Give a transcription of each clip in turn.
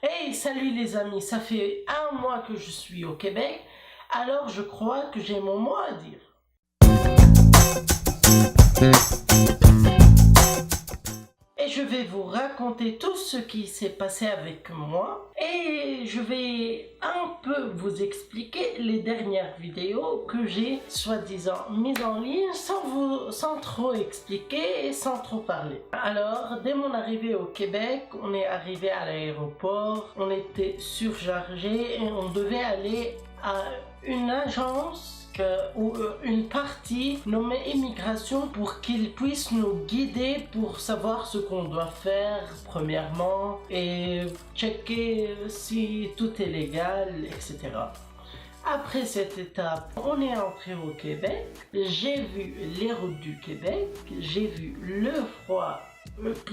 Hey, salut les amis, ça fait un mois que je suis au Québec, alors je crois que j'ai mon mot à dire. Et je vais vous raconter tout ce qui s'est passé avec moi et je vais un peu vous expliquer les dernières vidéos que j'ai soi-disant mises en ligne sans trop expliquer et sans trop parler. Alors, dès mon arrivée au Québec, on est arrivé à l'aéroport, on était surchargé et on devait aller à une agence ou une partie nommée immigration pour qu'ils puissent nous guider pour savoir ce qu'on doit faire premièrement et checker si tout est légal, etc. Après cette étape, on est entré au Québec, j'ai vu les routes du Québec, j'ai vu le froid,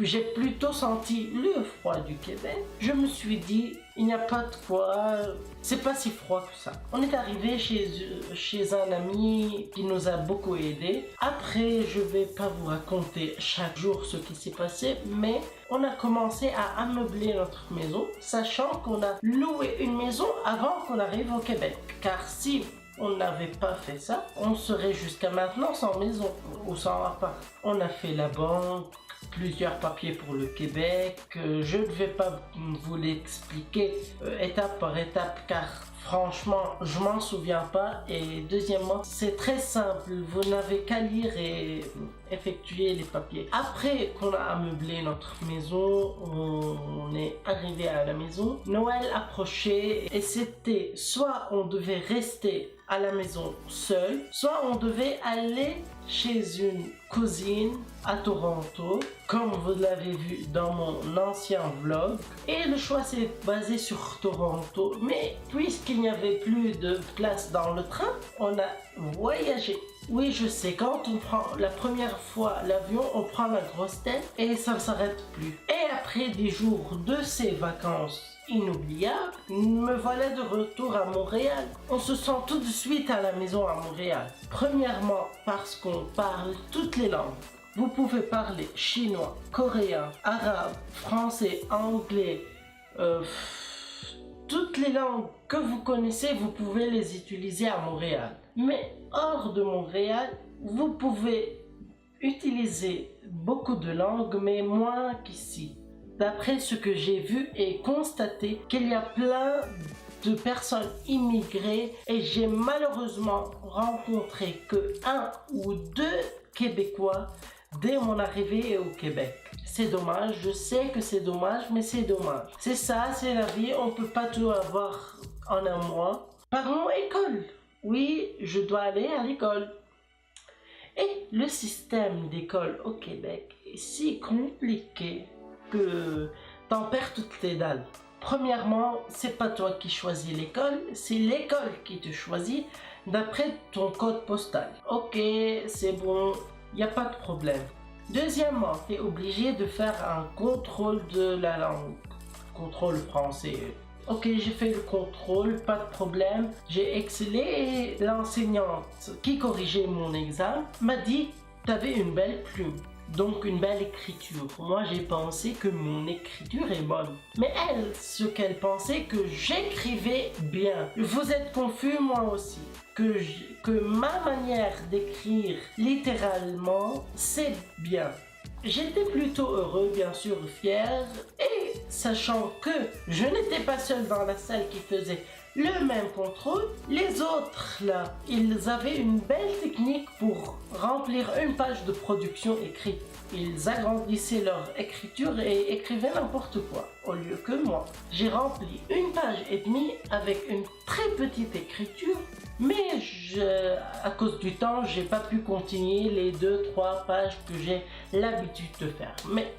j'ai plutôt senti le froid du Québec. Je me suis dit, il n'y a pas de quoi, c'est pas si froid que ça. On est arrivé chez un ami qui nous a beaucoup aidé. Après, je vais pas vous raconter chaque jour ce qui s'est passé, mais on a commencé à ameubler notre maison, sachant qu'on a loué une maison avant qu'on arrive au Québec. Car si on n'avait pas fait ça, on serait jusqu'à maintenant sans maison ou sans appart. On a fait la banque, plusieurs papiers pour le Québec. Je ne vais pas vous l'expliquer étape par étape car franchement je m'en souviens pas, et deuxièmement c'est très simple, vous n'avez qu'à lire et effectuer les papiers. Après qu'on a améublé notre maison, on est arrivé à la maison, Noël approchait et c'était soit on devait rester à la maison seul, soit on devait aller chez une cousine à Toronto, comme vous l'avez vu dans mon ancien vlog. Et le choix s'est basé sur Toronto, mais puisqu'il n'y avait plus de place dans le train, on a voyagé. Oui, je sais, quand on prend la première fois l'avion, on prend la grosse tête et ça ne s'arrête plus. Et après des jours de ces vacances inoubliable, me voilà de retour à Montréal. On se sent tout de suite à la maison à Montréal. Premièrement, parce qu'on parle toutes les langues. Vous pouvez parler chinois, coréen, arabe, français, anglais, toutes les langues que vous connaissez, vous pouvez les utiliser à Montréal. Mais hors de Montréal, vous pouvez utiliser beaucoup de langues, mais moins qu'ici. D'après ce que j'ai vu et constaté, qu'il y a plein de personnes immigrées et j'ai malheureusement rencontré que 1 ou 2 Québécois dès mon arrivée au Québec. C'est dommage, je sais que c'est dommage, mais c'est dommage. C'est ça, c'est la vie, on peut pas tout avoir en un mois. Parlons école. Oui, je dois aller à l'école. Et le système d'école au Québec est si compliqué que t'en perds toutes tes dalles. Premièrement, c'est pas toi qui choisis l'école, c'est l'école qui te choisit d'après ton code postal. Ok, c'est bon, y a pas de problème. Deuxièmement, t'es obligé de faire un contrôle de la langue, contrôle français. Ok, j'ai fait le contrôle, pas de problème, j'ai excellé et l'enseignante qui corrigeait mon examen m'a dit « T'avais une belle plume ». Donc une belle écriture. Moi j'ai pensé que mon écriture est bonne. Mais elle, ce qu'elle pensait que j'écrivais bien. Vous êtes confus, moi aussi. Que ma manière d'écrire littéralement, c'est bien. J'étais plutôt heureux, bien sûr, fier, et sachant que je n'étais pas seul dans la salle qui faisait le même contrôle, les autres là, ils avaient une belle technique pour remplir une page de production écrite. Ils agrandissaient leur écriture et écrivaient n'importe quoi, au lieu que moi. J'ai rempli une page et demie avec une très petite écriture, mais à cause du temps, j'ai pas pu continuer les 2-3 pages que j'ai l'habitude de faire. Mais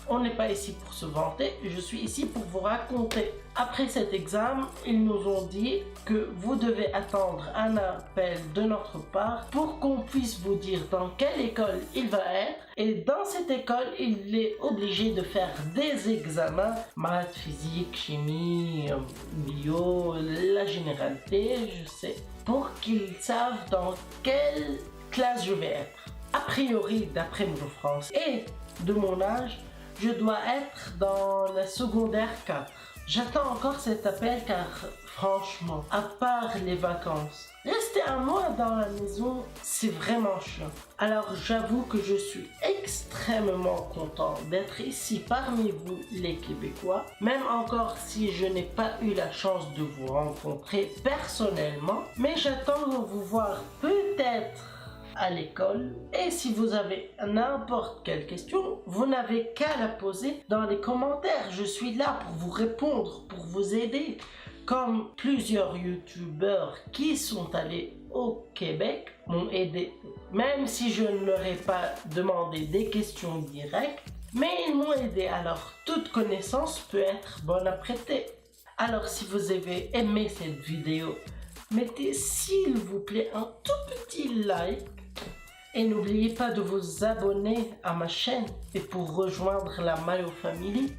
on n'est pas ici pour se vanter, je suis ici pour vous raconter. Après cet examen, ils nous ont dit que vous devez attendre un appel de notre part pour qu'on puisse vous dire dans quelle école il va être. Et dans cette école, il est obligé de faire des examens, maths, physique, chimie, bio, la généralité, je sais, pour qu'ils savent dans quelle classe je vais être. A priori, d'après mon français et de mon âge, je dois être dans la secondaire 4. J'attends encore cet appel car franchement, à part les vacances, rester un mois dans la maison, c'est vraiment chiant. Alors j'avoue que je suis extrêmement content d'être ici parmi vous les Québécois, même encore si je n'ai pas eu la chance de vous rencontrer personnellement, mais j'attends de vous voir peut-être à l'école. Et si vous avez n'importe quelle question, vous n'avez qu'à la poser dans les commentaires. Je suis là pour vous répondre, pour vous aider. Comme plusieurs youtubeurs qui sont allés au Québec m'ont aidé, même si je ne leur ai pas demandé des questions directes, mais ils m'ont aidé. Alors toute connaissance peut être bonne à prêter. Alors si vous avez aimé cette vidéo, mettez s'il vous plaît un tout petit like. Et n'oubliez pas de vous abonner à ma chaîne et pour rejoindre la Mayo Family.